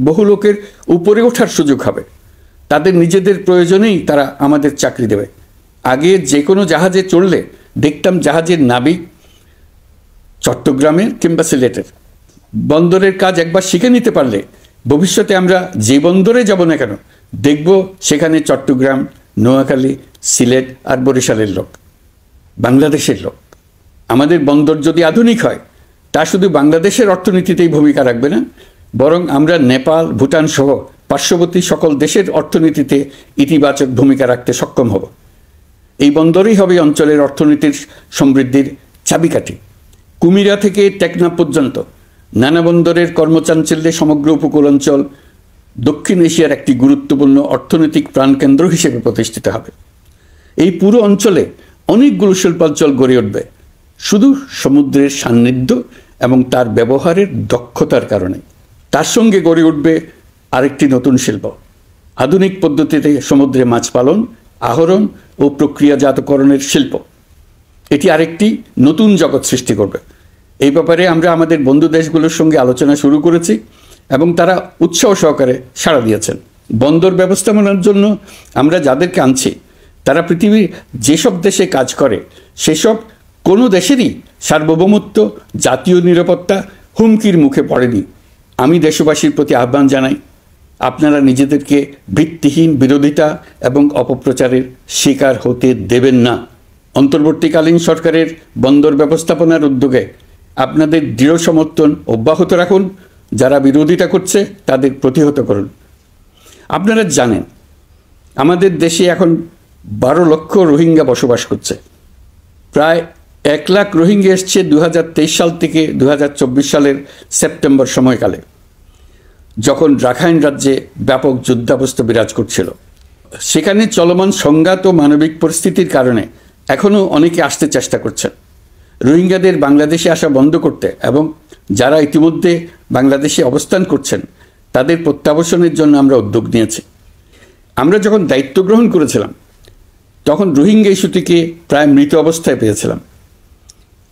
বহু লোকের উপরে ওঠার সুযোগ হবে। তাদের নিজেদের প্রয়োজনেই তারা আমাদের চাকরি দেবে। আগে যে কোনো জাহাজে চড়লে দেখতাম জাহাজের নাবিক চট্টগ্রামের কিংবা সিলেটের। বন্দরের কাজ একবার শিখে নিতে পারলে ভবিষ্যতে আমরা যে বন্দরে যাব না কেন দেখব সেখানে চট্টগ্রাম, নোয়াখালী, সিলেট আর বরিশালের লোক, বাংলাদেশের লোক। আমাদের বন্দর যদি আধুনিক হয় তা শুধু বাংলাদেশের অর্থনীতিতেই ভূমিকা রাখবে না, বরং আমরা নেপাল, ভুটান সহ পার্শ্ববর্তী সকল দেশের অর্থনীতিতে ইতিবাচক ভূমিকা রাখতে সক্ষম হব। এই বন্দরই হবে অঞ্চলের অর্থনীতির সমৃদ্ধির চাবিকাঠি। কুমিরা থেকে টেকনাফ পর্যন্ত নানা বন্দরের কর্মচাঞ্চল্যে সমগ্র উপকূল অঞ্চল দক্ষিণ এশিয়ার একটি গুরুত্বপূর্ণ অর্থনৈতিক প্রাণকেন্দ্র হিসেবে প্রতিষ্ঠিত হবে। এই পুরো অঞ্চলে অনেকগুলো শিল্পাঞ্চল গড়ে উঠবে শুধু সমুদ্রের সান্নিধ্য এবং তার ব্যবহারের দক্ষতার কারণে। তার সঙ্গে গড়ে উঠবে আরেকটি নতুন শিল্প, আধুনিক পদ্ধতিতে সমুদ্রে মাছ পালন, আহরণ ও প্রক্রিয়াজাতকরণের শিল্প। এটি আরেকটি নতুন জগৎ সৃষ্টি করবে। এই ব্যাপারে আমরা আমাদের বন্ধু দেশগুলোর সঙ্গে আলোচনা শুরু করেছি এবং তারা উৎসাহ সহকারে সাড়া দিয়েছেন। বন্দর ব্যবস্থাপনার জন্য আমরা যাদেরকে আনছি তারা পৃথিবীর যেসব দেশে কাজ করে সেসব কোনো দেশেরই সার্বভৌমত্ব, জাতীয় নিরাপত্তা হুমকির মুখে পড়েনি। আমি দেশবাসীর প্রতি আহ্বান জানাই, আপনারা নিজেদেরকে ভিত্তিহীন বিরোধিতা এবং অপপ্রচারের শিকার হতে দেবেন না। অন্তর্বর্তীকালীন সরকারের বন্দর ব্যবস্থাপনার উদ্যোগে আপনাদের দৃঢ় সমর্থন অব্যাহত রাখুন। যারা বিরোধিতা করছে তাদের প্রতিহত করুন। আপনারা জানেন আমাদের দেশে এখন 12 লক্ষ রোহিঙ্গা বসবাস করছে। প্রায় 1 লাখ রোহিঙ্গা এসছে 2023 সাল থেকে 2024 সালের সেপ্টেম্বর সময়কালে, যখন রাখাইন রাজ্যে ব্যাপক যুদ্ধাবস্থা বিরাজ করছিল। সেখানে চলমান সংঘাত ও মানবিক পরিস্থিতির কারণে এখনও অনেকে আসতে চেষ্টা করছেন। রোহিঙ্গাদের বাংলাদেশে আসা বন্ধ করতে এবং যারা ইতিমধ্যে বাংলাদেশে অবস্থান করছেন তাদের প্রত্যাবাসনের জন্য আমরা উদ্যোগ নিয়েছি। আমরা যখন দায়িত্ব গ্রহণ করেছিলাম তখন রোহিঙ্গা ইস্যুটিকে প্রায় মৃত অবস্থায় পেয়েছিলাম।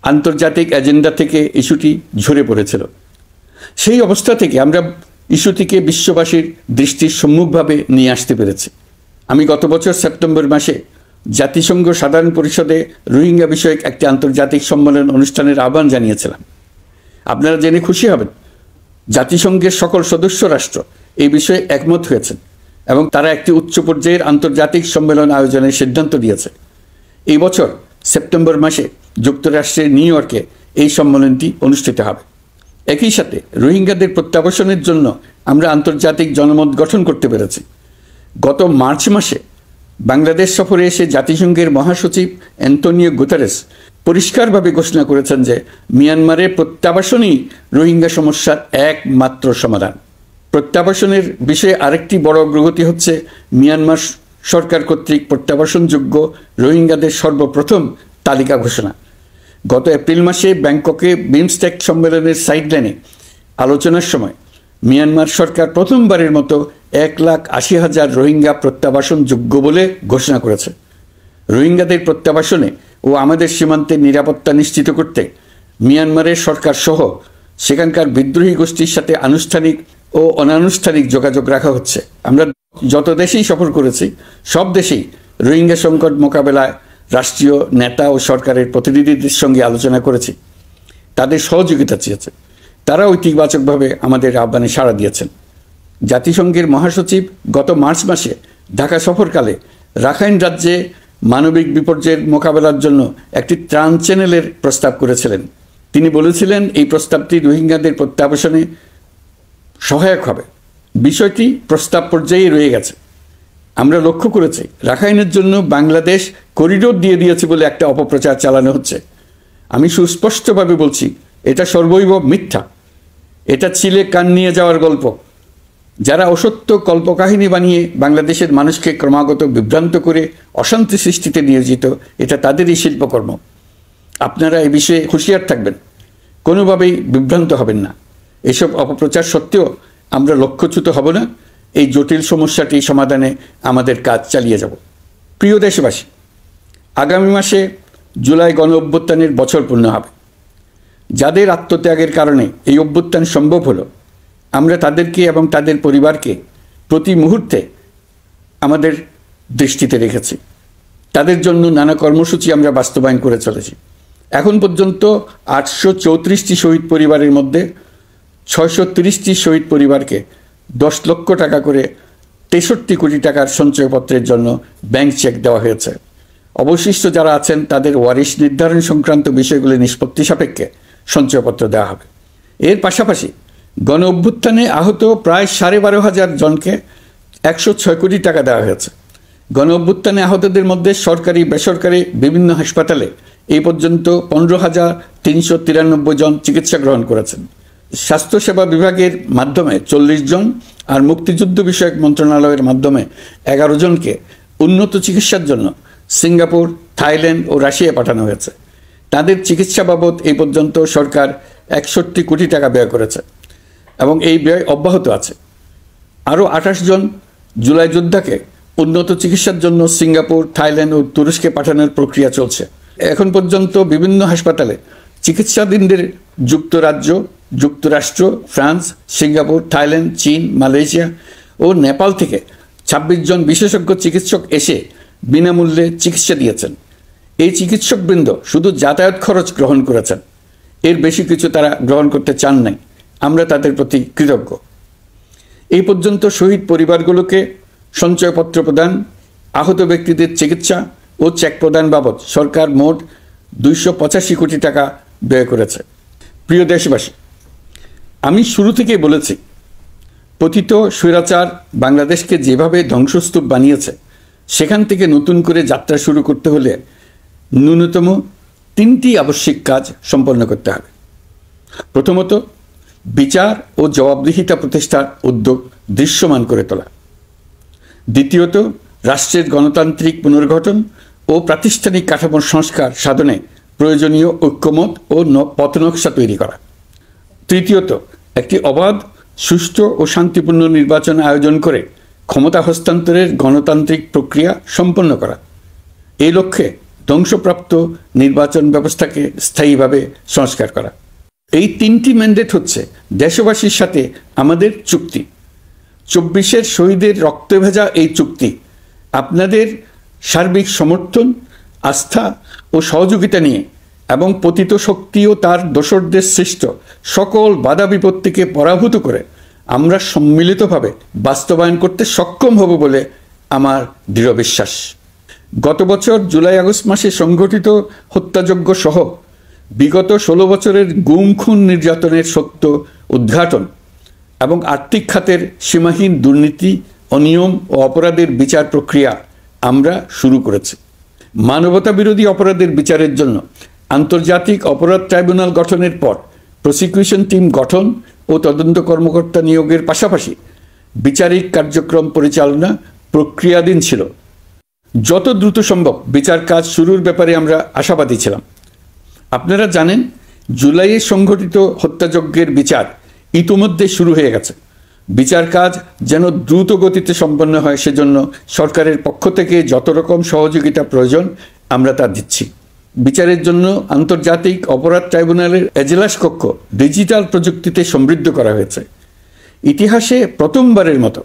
আন্তর্জাতিক এজেন্ডা থেকে ইস্যুটি ঝরে পড়েছিল। সেই অবস্থা থেকে আমরা ইস্যুটিকে বিশ্ববাসীর দৃষ্টির সম্মুখভাবে নিয়ে আসতে পেরেছি। আমি গত বছর সেপ্টেম্বর মাসে জাতিসংঘ সাধারণ পরিষদে রোহিঙ্গা বিষয়ক একটি আন্তর্জাতিক সম্মেলন অনুষ্ঠানের আহ্বান জানিয়েছিলাম। আপনারা জেনে খুশি হবেন, জাতিসংঘের সকল সদস্য রাষ্ট্র এই বিষয়ে একমত হয়েছেন এবং তারা একটি উচ্চ পর্যায়ের আন্তর্জাতিক সম্মেলন আয়োজনের সিদ্ধান্ত নিয়েছে। এই বছর সেপ্টেম্বর মাসে যুক্তরাষ্ট্রের নিউ ইয়র্কে এই সম্মেলনটি অনুষ্ঠিত হবে। একই সাথে রোহিঙ্গাদের প্রত্যাবাসনের জন্য আমরা আন্তর্জাতিক জনমত গঠন করতে পেরেছি। গত মার্চ মাসে বাংলাদেশ সফরে এসে জাতিসংঘের মহাসচিব অ্যান্টোনিও গুতেরেস পরিষ্কারভাবে ঘোষণা করেছেন যে মিয়ানমারের প্রত্যাবাসনই রোহিঙ্গা সমস্যার একমাত্র সমাধান। প্রত্যাবাসনের বিষয়ে আরেকটি বড় অগ্রগতি হচ্ছে মিয়ানমার সরকার কর্তৃক প্রত্যাবাসনযোগ্য রোহিঙ্গাদের সর্বপ্রথম তালিকা ঘোষণা। গত এপ্রিল মাসে ব্যাংককে বিমস্টেক সম্মেলনের সাইডলাইনে আলোচনার সময় মিয়ানমার সরকার প্রথমবারের মতো 1,80,000 রোহিঙ্গা প্রত্যাবাসনযোগ্য বলে ঘোষণা করেছে। রোহিঙ্গাদের প্রত্যাবাসনে ও আমাদের সীমান্তের নিরাপত্তা নিশ্চিত করতে মিয়ানমারের সরকার সহ সেখানকার বিদ্রোহী গোষ্ঠীর সাথে আনুষ্ঠানিক ও অনানুষ্ঠানিক যোগাযোগ রাখা হচ্ছে। আমরা যত দেশেই সফর করেছি সব দেশেই রোহিঙ্গা সংকট মোকাবেলায় রাষ্ট্রীয় নেতা ও সরকারের প্রতিনিধিদের সঙ্গে আলোচনা করেছি, তাদের সহযোগিতা চেয়েছে। তারাও ইতিবাচকভাবে আমাদের আহ্বানে সাড়া দিয়েছেন। জাতিসংঘের মহাসচিব গত মার্চ মাসে ঢাকা সফরকালে রাখাইন রাজ্যে মানবিক বিপর্যয়ের মোকাবেলার জন্য একটি ত্রাণ চ্যানেলের প্রস্তাব করেছিলেন। তিনি বলেছিলেন এই প্রস্তাবটি রোহিঙ্গাদের প্রত্যাবাসনে সহায়ক হবে। বিষয়টি প্রস্তাব পর্যায়ে রয়ে গেছে। আমরা লক্ষ্য করেছি রাখাইনের জন্য বাংলাদেশ করিডোর দিয়ে দিয়েছে বলে একটা অপপ্রচার চালানো হচ্ছে। আমি সুস্পষ্টভাবে বলছি, এটা সর্বৈব মিথ্যা। এটা ছিলে কান নিয়ে যাওয়ার গল্প। যারা অসত্য কল্পকাহিনী বানিয়ে বাংলাদেশের মানুষকে ক্রমাগত বিভ্রান্ত করে অশান্তি সৃষ্টিতে নিয়োজিত, এটা তাদেরই শিল্পকর্ম। আপনারা এ বিষয়ে হুঁশিয়ার থাকবেন, কোনোভাবেই বিভ্রান্ত হবেন না। এসব অপপ্রচার সত্ত্বেও আমরা লক্ষ্যচ্যুত হব না। এই জটিল সমস্যাটি সমাধানে আমাদের কাজ চালিয়ে যাব। প্রিয় দেশবাসী, আগামী মাসে জুলাই গণ অভ্যুত্থানের বছর পূর্ণ হবে। যাদের আত্মত্যাগের কারণে এই অভ্যুত্থান সম্ভব হলো, আমরা তাদেরকে এবং তাদের পরিবারকে প্রতি মুহূর্তে আমাদের দৃষ্টিতে রেখেছি। তাদের জন্য নানা কর্মসূচি আমরা বাস্তবায়ন করে চলেছি। এখন পর্যন্ত 834টি শহীদ পরিবারের মধ্যে 630টি শহীদ পরিবারকে 10 লক্ষ টাকা করে 63 কোটি টাকার সঞ্চয়পত্রের জন্য ব্যাংক চেক দেওয়া হয়েছে। অবশিষ্ট যারা আছেন তাদের ওয়ারিশ নির্ধারণ সংক্রান্ত বিষয়গুলি নিষ্পত্তি সাপেক্ষে সঞ্চয়পত্র দেওয়া হবে। এর পাশাপাশি গণ অভ্যুত্থানে আহত প্রায় 12,500 জনকে 106 কোটি টাকা দেওয়া হয়েছে। গণ অভ্যুত্থানে আহতদের মধ্যে সরকারি বেসরকারি বিভিন্ন হাসপাতালে এই পর্যন্ত 15,393 জন চিকিৎসা গ্রহণ করেছেন। স্বাস্থ্যসেবা বিভাগের মাধ্যমে 40 জন আর মুক্তিযুদ্ধ বিষয়ক মন্ত্রণালয়ের মাধ্যমে 11 জনকে উন্নত চিকিৎসার জন্য সিঙ্গাপুর, থাইল্যান্ড ও রাশিয়া পাঠানো হয়েছে। তাদের চিকিৎসা বাবদ এই পর্যন্ত সরকার 61 কোটি টাকা ব্যয় করেছে এবং এই ব্যয় অব্যাহত আছে। আরও 28 জন জুলাই যোদ্ধাকে উন্নত চিকিৎসার জন্য সিঙ্গাপুর, থাইল্যান্ড ও তুরস্কে পাঠানোর প্রক্রিয়া চলছে। এখন পর্যন্ত বিভিন্ন হাসপাতালে চিকিৎসাধীনদের যুক্তরাজ্য, যুক্তরাষ্ট্র, ফ্রান্স, সিঙ্গাপুর, থাইল্যান্ড, চীন, মালয়েশিয়া ও নেপাল থেকে 26 জন বিশেষজ্ঞ চিকিৎসক এসে বিনামূল্যে চিকিৎসা দিয়েছেন। এই চিকিৎসকবৃন্দ শুধু যাতায়াত খরচ গ্রহণ করেছেন, এর বেশি কিছু তারা গ্রহণ করতে চান নাই। আমরা তাদের প্রতি কৃতজ্ঞ। এই পর্যন্ত শহীদ পরিবারগুলোকে সঞ্চয়পত্র প্রদান, আহত ব্যক্তিদের চিকিৎসা ও চেক প্রদান বাবদ সরকার মোট 285 কোটি টাকা ব্যয় করেছে। প্রিয় দেশবাসী, আমি শুরু থেকেই বলেছি, পতিত স্বৈরাচার বাংলাদেশকে যেভাবে ধ্বংসস্তূপ বানিয়েছে, সেখান থেকে নতুন করে যাত্রা শুরু করতে হলে ন্যূনতম 3টি আবশ্যিক কাজ সম্পন্ন করতে হবে। প্রথমত, বিচার ও জবাবদিহিতা প্রতিষ্ঠার উদ্যোগ দৃশ্যমান করে তোলা। দ্বিতীয়ত, রাষ্ট্রের গণতান্ত্রিক পুনর্গঠন ও প্রাতিষ্ঠানিক কাঠামোর সংস্কার সাধনে প্রয়োজনীয় ঐক্যমত ও পথনকশা তৈরি করা। তৃতীয়ত, একটি অবাধ, সুষ্ঠু ও শান্তিপূর্ণ নির্বাচন আয়োজন করে ক্ষমতা হস্তান্তরের গণতান্ত্রিক প্রক্রিয়া সম্পন্ন করা। এই লক্ষ্যে ধ্বংসপ্রাপ্ত নির্বাচন ব্যবস্থাকে স্থায়ীভাবে সংস্কার করা। এই 3টি ম্যান্ডেট হচ্ছে দেশবাসীর সাথে আমাদের চুক্তি। 24-এর শহীদের রক্তে ভেজা এই চুক্তি আপনাদের সার্বিক সমর্থন, আস্থা ও সহযোগিতা নিয়ে এবং পতিত শক্তি ও তার দোসরদের সৃষ্ট সকল বাধা বিপত্তিকে পরাভূত করে আমরা সম্মিলিতভাবে বাস্তবায়ন করতে সক্ষম হব বলে আমার দৃঢ় বিশ্বাস। গত বছর জুলাই-আগস্ট মাসে সংঘটিত হত্যাযজ্ঞ সহ বিগত 16 বছরের গুম, খুন, নির্যাতনের সত্য উদ্ঘাটন এবং আর্থিক খাতের সীমাহীন দুর্নীতি, অনিয়ম ও অপরাধের বিচার প্রক্রিয়া আমরা শুরু করেছি। মানবতা বিরোধী অপরাধের বিচারের জন্য আন্তর্জাতিক অপরাধ ট্রাইব্যুনাল গঠনের পর প্রসিকিউশন টিম গঠন ও তদন্ত কর্মকর্তা নিয়োগের পাশাপাশি বিচারিক কার্যক্রম পরিচালনা প্রক্রিয়াধীন ছিল। যত দ্রুত সম্ভব বিচার কাজ শুরুর ব্যাপারে আমরা আশাবাদী ছিলাম। আপনারা জানেন, জুলাইয়ে সংঘটিত হত্যাযজ্ঞের বিচার ইতিমধ্যে শুরু হয়ে গেছে। বিচার কাজ যেন দ্রুত গতিতে সম্পন্ন হয়, সেজন্য সরকারের পক্ষ থেকে যত রকম সহযোগিতা প্রয়োজন আমরা তা দিচ্ছি। বিচারের জন্য আন্তর্জাতিক অপরাধ ট্রাইব্যুনালের এজলাস কক্ষ ডিজিটাল প্রযুক্তিতে সমৃদ্ধ করা হয়েছে। ইতিহাসে প্রথমবারের মতো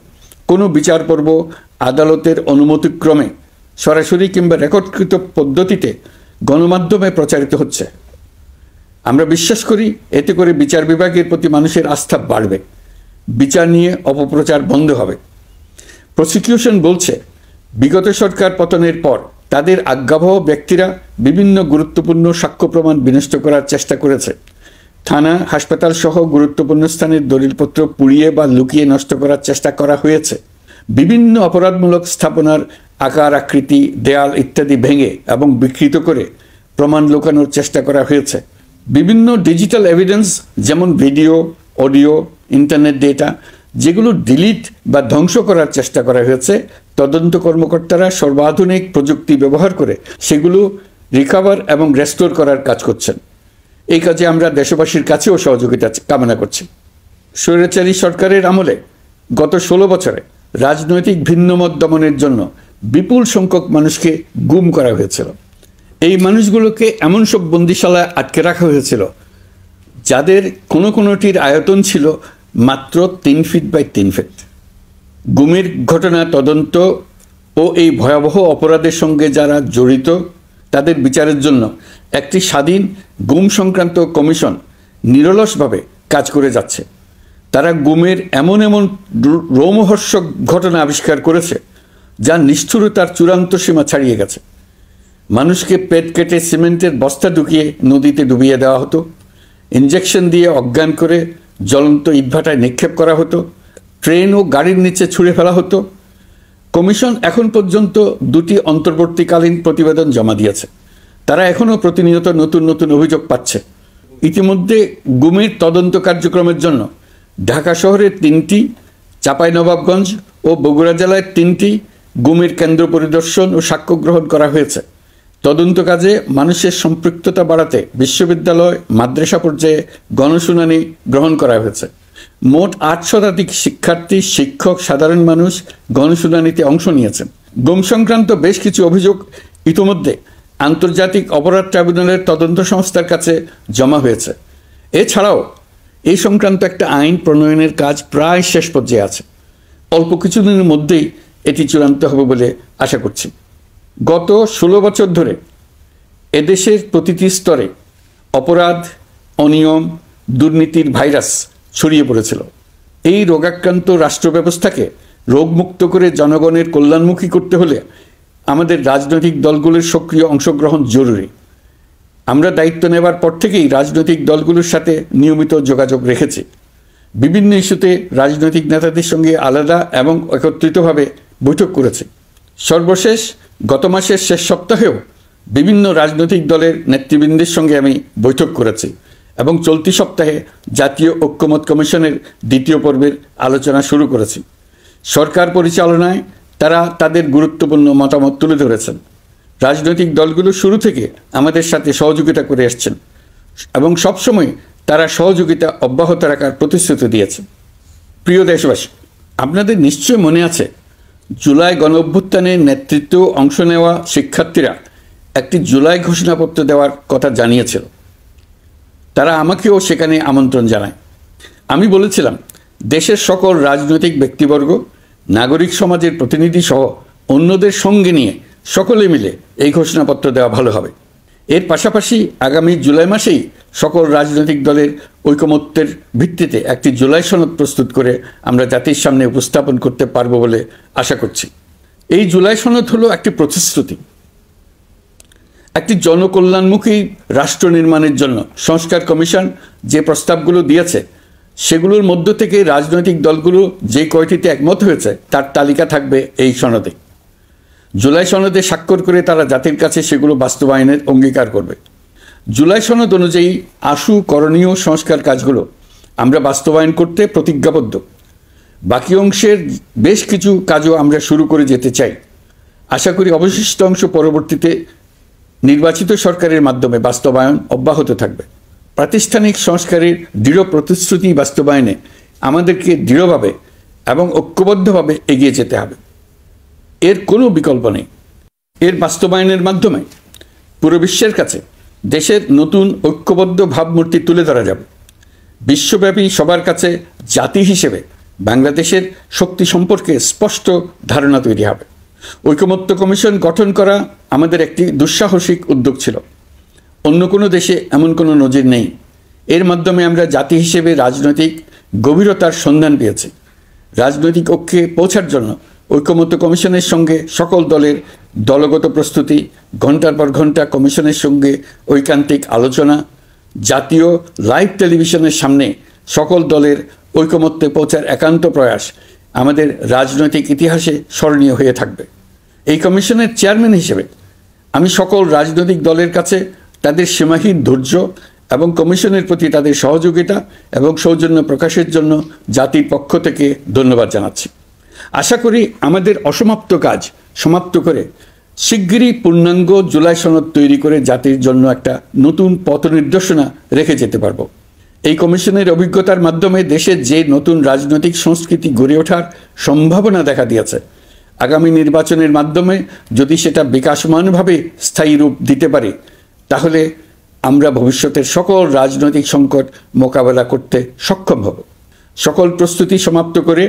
কোনো বিচার পর্ব আদালতের অনুমতিক্রমে সরাসরি কিংবা রেকর্ডকৃত পদ্ধতিতে গণমাধ্যমে প্রচারিত হচ্ছে। আমরা বিশ্বাস করি এতে করে বিচার বিভাগের প্রতি মানুষের আস্থা বাড়বে, বিচার নিয়ে অপপ্রচার বন্ধ হবে। প্রসিকিউশন বলছে, বিগত সরকার পতনের পর তাদের আজ্ঞাবহ ব্যক্তিরা বিভিন্ন গুরুত্বপূর্ণ সাক্ষ্য প্রমাণ বিনষ্ট করার চেষ্টা করেছে। থানা, হাসপাতাল সহ গুরুত্বপূর্ণ স্থানের দলিলপত্র পুড়িয়ে বা লুকিয়ে নষ্ট করার চেষ্টা করা হয়েছে। বিভিন্ন অপরাধমূলক স্থাপনার আকার, আকৃতি, দেয়াল ইত্যাদি ভেঙে এবং বিকৃত করে প্রমাণ লুকানোর চেষ্টা করা হয়েছে। বিভিন্ন ডিজিটাল এভিডেন্স যেমন ভিডিও, অডিও, ইন্টারনেট ডেটা, যেগুলো ডিলিট বা ধ্বংস করার চেষ্টা করা হয়েছে, তদন্ত কর্মকর্তারা সর্বাধুনিক প্রযুক্তি ব্যবহার করে সেগুলো রিকভার এবং রেস্টোর করার কাজ করছেন। এই কাজে আমরা দেশবাসীর কাছেও সহযোগিতা কামনা করছি। স্বৈরাচারী সরকারের আমলে গত 16 বছরে রাজনৈতিক ভিন্নমত দমনের জন্য বিপুল সংখ্যক মানুষকে গুম করা হয়েছিল। এই মানুষগুলোকে এমন সব বন্দিশালায় আটকে রাখা হয়েছিল যাদের কোনোটির আয়তন ছিল মাত্র 3 ফিট বাই 3 ফিট। গুমের ঘটনা তদন্ত ও এই ভয়াবহ অপরাধের সঙ্গে যারা জড়িত তাদের বিচারের জন্য একটি স্বাধীন গুম সংক্রান্ত কমিশন নিরলসভাবে কাজ করে যাচ্ছে। তারা গুমের এমন এমন রোমহর্ষক ঘটনা আবিষ্কার করেছে যা নিষ্ঠুরতার চূড়ান্ত সীমা ছাড়িয়ে গেছে। মানুষকে পেট কেটে সিমেন্টের বস্তা ঢুকিয়ে নদীতে ডুবিয়ে দেওয়া হতো, ইঞ্জেকশন দিয়ে অজ্ঞান করে জ্বলন্ত ইটভাটায় নিক্ষেপ করা হতো, ট্রেন ও গাড়ির নিচে ছুঁড়ে ফেলা হতো। কমিশন এখন পর্যন্ত 2টি অন্তর্বর্তীকালীন প্রতিবেদন জমা দিয়েছে। তারা এখনও প্রতিনিয়ত নতুন নতুন অভিযোগ পাচ্ছে। ইতিমধ্যে গুমের তদন্ত কার্যক্রমের জন্য ঢাকা শহরের 3টি, চাঁপাইনবাবগঞ্জ ও বগুড়া জেলায় 3টি গুমের কেন্দ্র পরিদর্শন ও সাক্ষ্য গ্রহণ করা হয়েছে। তদন্ত কাজে মানুষের সম্পৃক্ততা বাড়াতে বিশ্ববিদ্যালয়, মাদ্রাসা পর্যায়ে গণশুনানি গ্রহণ করা হয়েছে। মোট 8 শতাধিক শিক্ষার্থী, শিক্ষক, সাধারণ মানুষ গণশুনানিতে অংশ নিয়েছেন। গুম সংক্রান্ত বেশ কিছু অভিযোগ ইতিমধ্যে আন্তর্জাতিক অপরাধ ট্রাইব্যুনালের তদন্ত সংস্থার কাছে জমা হয়েছে। এছাড়াও এই সংক্রান্ত একটা আইন প্রণয়নের কাজ প্রায় শেষ পর্যায়ে আছে। অল্প কিছুদিনের মধ্যেই এটি চূড়ান্ত হবে বলে আশা করছি। গত 16 বছর ধরে এদেশের প্রতিটি স্তরে অপরাধ, অনিয়ম, দুর্নীতির ভাইরাস ছড়িয়ে পড়েছিল। এই রোগাক্রান্ত রাষ্ট্র ব্যবস্থাকে রোগমুক্ত করে জনগণের কল্যাণমুখী করতে হলে আমাদের রাজনৈতিক দলগুলোর সক্রিয় অংশগ্রহণ জরুরি। আমরা দায়িত্ব নেবার পর থেকেই রাজনৈতিক দলগুলোর সাথে নিয়মিত যোগাযোগ রেখেছি। বিভিন্ন ইস্যুতে রাজনৈতিক নেতাদের সঙ্গে আলাদা এবং একত্রিতভাবে বৈঠক করেছি। সর্বশেষ গত মাসের শেষ সপ্তাহেও বিভিন্ন রাজনৈতিক দলের নেতৃবৃন্দের সঙ্গে আমি বৈঠক করেছি এবং চলতি সপ্তাহে জাতীয় ঐক্যমত কমিশনের 2য় পর্বের আলোচনা শুরু করেছি। সরকার পরিচালনায় তারা তাদের গুরুত্বপূর্ণ মতামত তুলে ধরেছেন। রাজনৈতিক দলগুলো শুরু থেকে আমাদের সাথে সহযোগিতা করে আসছেন এবং সবসময় তারা সহযোগিতা অব্যাহত রাখার প্রতিশ্রুতি দিয়েছে। প্রিয় দেশবাসী, আপনাদের নিশ্চয় মনে আছে জুলাই গণঅভ্যুত্থানে নেতৃত্ব অংশ নেওয়া শিক্ষার্থীরা একটি জুলাই ঘোষণাপত্র দেওয়ার কথা জানিয়েছিল। তারা আমাকেও সেখানে আমন্ত্রণ জানায়। আমি বলেছিলাম দেশের সকল রাজনৈতিক ব্যক্তিবর্গ, নাগরিক সমাজের প্রতিনিধি সহ অন্যদের সঙ্গে নিয়ে সকলে মিলে এই ঘোষণাপত্র দেওয়া ভালো হবে। এর পাশাপাশি আগামী জুলাই মাসেই সকল রাজনৈতিক দলের ঐকমত্যের ভিত্তিতে একটি জুলাই সনদ প্রস্তুত করে আমরা জাতির সামনে উপস্থাপন করতে পারব বলে আশা করছি। এই জুলাই সনদ হলো একটি প্রতিশ্রুতি, একটি জনকল্যাণমুখী রাষ্ট্র নির্মাণের জন্য সংস্কার কমিশন যে প্রস্তাবগুলো দিয়েছে সেগুলোর মধ্য থেকে রাজনৈতিক দলগুলো যে কয়টিতে একমত হয়েছে তার তালিকা থাকবে এই সনদে। জুলাই সনদে স্বাক্ষর করে তারা জাতির কাছে সেগুলো বাস্তবায়নের অঙ্গীকার করবে। জুলাই সনদ অনুযায়ী আশু করণীয় সংস্কার কাজগুলো আমরা বাস্তবায়ন করতে প্রতিজ্ঞাবদ্ধ। বাকি অংশের বেশ কিছু কাজও আমরা শুরু করে যেতে চাই। আশা করি অবশিষ্ট অংশ পরবর্তীতে নির্বাচিত সরকারের মাধ্যমে বাস্তবায়ন অব্যাহত থাকবে। প্রাতিষ্ঠানিক সংস্কারের দৃঢ় প্রতিশ্রুতি বাস্তবায়নে আমাদেরকে দৃঢ়ভাবে এবং ঐক্যবদ্ধভাবে এগিয়ে যেতে হবে। এর কোনো বিকল্প নেই। এর বাস্তবায়নের মাধ্যমে পুরো বিশ্বের কাছে দেশের নতুন ঐক্যবদ্ধ ভাবমূর্তি তুলে ধরা যাবে। বিশ্বব্যাপী সবার কাছে জাতি হিসেবে বাংলাদেশের শক্তি সম্পর্কে স্পষ্ট ধারণা তৈরি হবে। ঐকমত্য কমিশন গঠন করা আমাদের একটি দুঃসাহসিক উদ্যোগ ছিল। অন্য কোনো দেশে এমন কোনো নজির নেই। এর মাধ্যমে আমরা জাতি হিসেবে রাজনৈতিক গভীরতার সন্ধান পেয়েছি। রাজনৈতিক ঐক্যে পৌঁছার জন্য ঐকমত্য কমিশনের সঙ্গে সকল দলের দলগত প্রস্তুতি, ঘন্টার পর ঘন্টা কমিশনের সঙ্গে ঐকান্তিক আলোচনা, জাতীয় লাইভ টেলিভিশনের সামনে সকল দলের ঐকমত্যে পৌঁছার একান্ত প্রয়াস আমাদের রাজনৈতিক ইতিহাসে স্মরণীয় হয়ে থাকবে। এই কমিশনের চেয়ারম্যান হিসেবে আমি সকল রাজনৈতিক দলের কাছে তাদের সীমাহীন ধৈর্য এবং কমিশনের প্রতি তাদের সহযোগিতা এবং সৌজন্য প্রকাশের জন্য জাতির পক্ষ থেকে ধন্যবাদ জানাচ্ছি। আশা করি আমাদের অসমাপ্ত কাজ সমাপ্ত করে শিগগিরই পূর্ণাঙ্গ জুলাই সনদ তৈরি করে জাতির জন্য একটা নতুন পথ নির্দেশনা রেখে যেতে পারব। এই কমিশনের অভিজ্ঞতার মাধ্যমে দেশে যে নতুন রাজনৈতিক সংস্কৃতি গড়ে ওঠার সম্ভাবনা দেখা দিয়েছে, আগামী নির্বাচনের মাধ্যমে যদি সেটা বিকাশমানভাবে স্থায়ী রূপ দিতে পারে তাহলে আমরা ভবিষ্যতের সকল রাজনৈতিক সংকট মোকাবেলা করতে সক্ষম হব। সকল প্রস্তুতি সমাপ্ত করে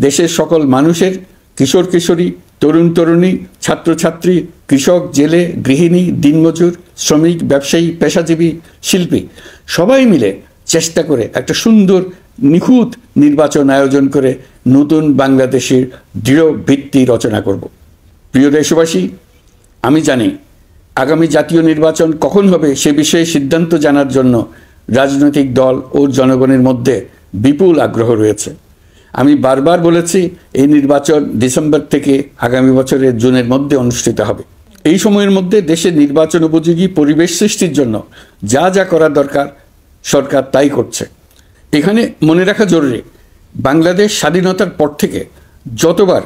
দেশের সকল মানুষের, কিশোর কিশোরী, তরুণ তরুণী, ছাত্রছাত্রী, কৃষক, জেলে, গৃহিণী, দিনমজুর, শ্রমিক, ব্যবসায়ী, পেশাজীবী, শিল্পী সবাই মিলে চেষ্টা করে একটা সুন্দর নিখুঁত নির্বাচন আয়োজন করে নতুন বাংলাদেশের দৃঢ় ভিত্তি রচনা করব। প্রিয় দেশবাসী, আমি জানি আগামী জাতীয় নির্বাচন কখন হবে সে বিষয়ে সিদ্ধান্ত জানার জন্য রাজনৈতিক দল ও জনগণের মধ্যে বিপুল আগ্রহ রয়েছে। আমি বারবার বলেছি এই নির্বাচন ডিসেম্বর থেকে আগামী বছরের জুনের মধ্যে অনুষ্ঠিত হবে। এই সময়ের মধ্যে দেশের নির্বাচন উপযোগী পরিবেশ সৃষ্টির জন্য যা যা করা দরকার সরকার তাই করছে। এখানে মনে রাখা জরুরি, বাংলাদেশ স্বাধীনতার পর থেকে যতবার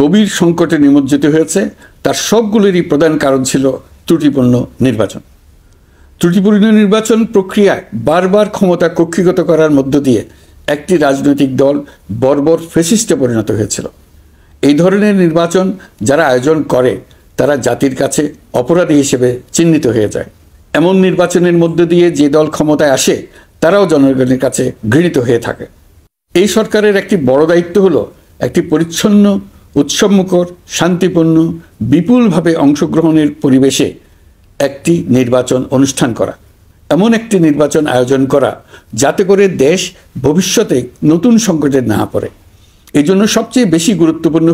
গভীর সংকটে নিমজ্জিত হয়েছে তার সবগুলোরই প্রধান কারণ ছিল ত্রুটিপূর্ণ নির্বাচন। ত্রুটিপূর্ণ নির্বাচন প্রক্রিয়ায় বারবার ক্ষমতা কক্ষিগত করার মধ্য দিয়ে একটি রাজনৈতিক দল বর্বর ফ্যাসিস্টে পরিণত হয়েছিল। এই ধরনের নির্বাচন যারা আয়োজন করে তারা জাতির কাছে অপরাধী হিসেবে চিহ্নিত হয়ে যায়। এমন নির্বাচনের মধ্য দিয়ে যে দল ক্ষমতায় আসে তারাও জনগণের কাছে ঘৃণিত হয়ে থাকে। এই সরকারের একটি বড় দায়িত্ব হলো একটি পরিচ্ছন্ন, উৎসবমুখর, শান্তিপূর্ণ, বিপুলভাবে অংশগ্রহণের পরিবেশে একটি নির্বাচন অনুষ্ঠান করা, এমন একটি নির্বাচন আয়োজন করা যাতে করে দেশ ভবিষ্যতে নতুন সংকটে না পড়ে। এই জন্য সবচেয়ে বেশি গুরুত্বপূর্ণ